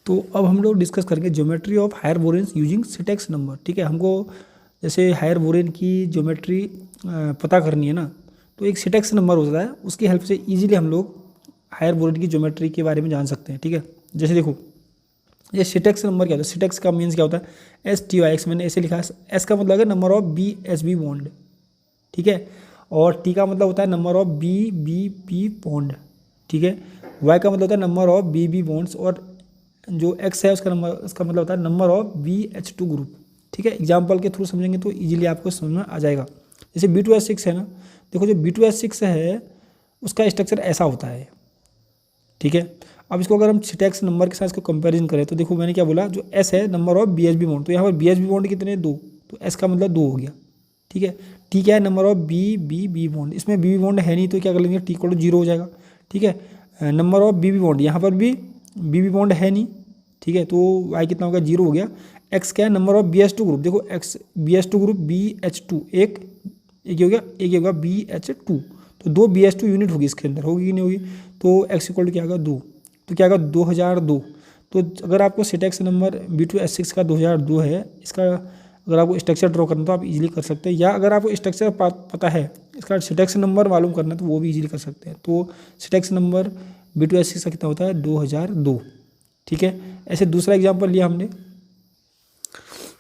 तो अब हम लोग डिस्कस करेंगे ज्योमेट्री ऑफ हायर बोरेन्स यूजिंग सिटेक्स नंबर। ठीक है, हमको जैसे हायर बोरेन की ज्योमेट्री पता करनी है ना, तो एक सिटेक्स नंबर होता है, उसकी हेल्प से इजीली हम लोग हायर बोरेन की ज्योमेट्री के बारे में जान सकते हैं। ठीक है, जैसे देखो ये सिटेक्स नंबर क्या होता है, सिटेक्स का मीन्स क्या होता है, STYX मैंने ऐसे लिखा है। एस का मतलब है नंबर ऑफ BSB बॉन्ड, ठीक है, और टी का मतलब होता है नंबर ऑफ BBP बॉन्ड, ठीक है। वाई का मतलब होता है नंबर ऑफ BB बॉन्ड्स, और जो एक्स है उसका मतलब होता है नंबर ऑफ BH2 ग्रुप। ठीक है, एग्जाम्पल के थ्रू समझेंगे तो इजीली आपको समझ में आ जाएगा। जैसे B2H6 है ना, देखो जो B2H6 है उसका स्ट्रक्चर ऐसा होता है। ठीक है, अब इसको अगर हम सिटेक्स नंबर के साथ इसको कंपैरिजन करें तो देखो मैंने क्या बोला, जो एस है नंबर ऑफ BSB बॉन्ड, तो यहाँ पर BSB बॉन्ड कितने, 2, तो एस का मतलब 2 हो गया। ठीक है, टी क्या है, नंबर ऑफ BBB बॉन्ड, इसमें BB बॉन्ड है नहीं तो क्या कर लेंगे, टी को 0 हो जाएगा। ठीक है, नंबर ऑफ BB बॉन्ड, यहाँ पर भी BB बॉन्ड है नहीं, ठीक है, तो वाई कितना हो गया, 0 हो गया। एक्स क्या है, नंबर ऑफ BH2 ग्रुप, देखो एक्स BH2 ग्रुप BH2 एक हो गया, एक होगा BH2, तो 2 BH2 यूनिट होगी इसके अंदर, होगी कि नहीं होगी, तो एक्स इक्वल टू क्या होगा 2, तो क्या होगा 2002। तो अगर आपको सिटेक्स नंबर B2H6 का 2002 है, इसका अगर आपको स्ट्रक्चर ड्रॉ करना तो आप इजीली कर सकते हैं, या अगर आपको स्ट्रक्चर पता है इसका सिटेक्स नंबर मालूम करना तो वो भी इजीली कर सकते हैं। तो सिटेक्स नंबर B2H6 का कितना होता है, 2002। ठीक है, ऐसे दूसरा एग्जाम्पल लिया हमने,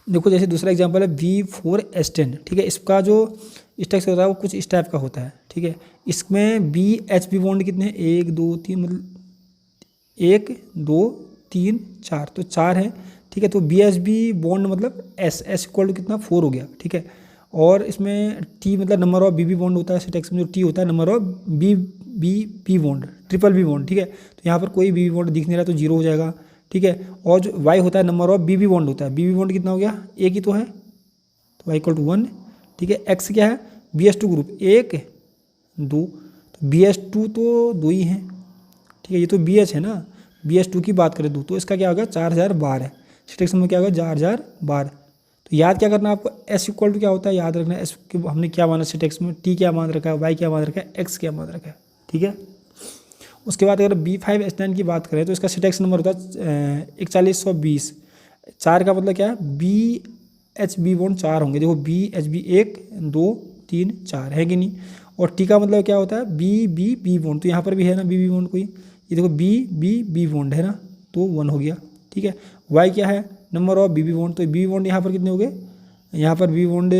देखो जैसे दूसरा एग्जाम्पल है V4S10। ठीक है, इसका जो स्ट्रक्चर होता है वो कुछ इस टाइप का होता है। ठीक है, इसमें BHB बॉन्ड कितने हैं, 1 2 3, मतलब 1 2 3 4, तो 4 है। ठीक है, तो BHB बॉन्ड मतलब एस इक्वल टू कितना, 4 हो गया। ठीक है, और इसमें टी मतलब नंबर ऑफ BB बॉन्ड होता है, सिटेक्स में जो टी होता है number of BBB bond, BBB bond. ठीक है, तो यहाँ पर कोई BB बॉन्ड दिख नहीं रहा तो 0 हो जाएगा। ठीक है, और जो वाई होता है नंबर ऑफ BB बॉन्ड होता है, BB बॉन्ड कितना हो गया, एक ही तो है, तो वाई इक्वल टू 1। ठीक है, एक्स क्या है, BH2 ग्रुप 1 2, तो BH2 तो 2 ही हैं। ठीक है, ये तो BH है ना, BH2 की बात करें 2, तो इसका क्या होगा 4012 है, सिटेक्स नंबर क्या होगा 4012। तो याद क्या करना आपको, एस इक्वल टू क्या होता है, याद रखना है एस के हमने क्या माना सिटेक्स में, टी क्या मान रखा है, वाई क्या मान रखा है, एक्स क्या मान रखा है। ठीक है, उसके बाद अगर B5S9 की बात करें तो इसका सिटेक्स नंबर होता है 4120। 4 का मतलब क्या है, BHB बॉन्ड 4 होंगे, देखो BHB 1 2 3 4 है कि नहीं, और टी का मतलब क्या होता है BBB बॉन्ड, तो यहाँ पर भी है ना BB बॉन्ड कोई, ये देखो BBB बॉन्ड है ना, तो 1 हो गया। ठीक है, वाई क्या है, नंबर ऑफ BB बॉन्ड, तो BB बॉन्ड यहाँ पर कितने हो गए, यहाँ पर BB बॉन्ड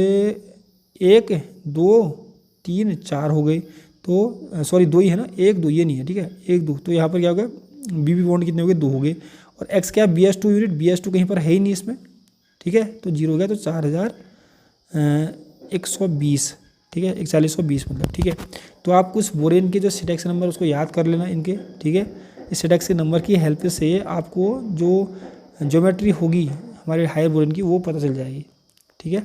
1 2 3 4 हो गए, तो सॉरी 2 ही है ना, 1 2 ये नहीं है। ठीक है, 1 2, तो यहाँ पर क्या हो गया, BB बॉन्ड कितने हो गए, 2 हो गए, और एक्स क्या है BH2 यूनिट, BH2 कहीं पर है ही नहीं इसमें। ठीक है, तो 0 हो गया, तो 4120। ठीक है, 4120 मतलब। ठीक है, तो आप कुछ बोरेन के जो सिटेक्स नंबर उसको याद कर लेना इनके। ठीक है, इस सिटेक्स के नंबर की हेल्प से आपको जो ज्योमेट्री होगी हमारे हायर बोरेन की वो पता चल जाएगी। ठीक है।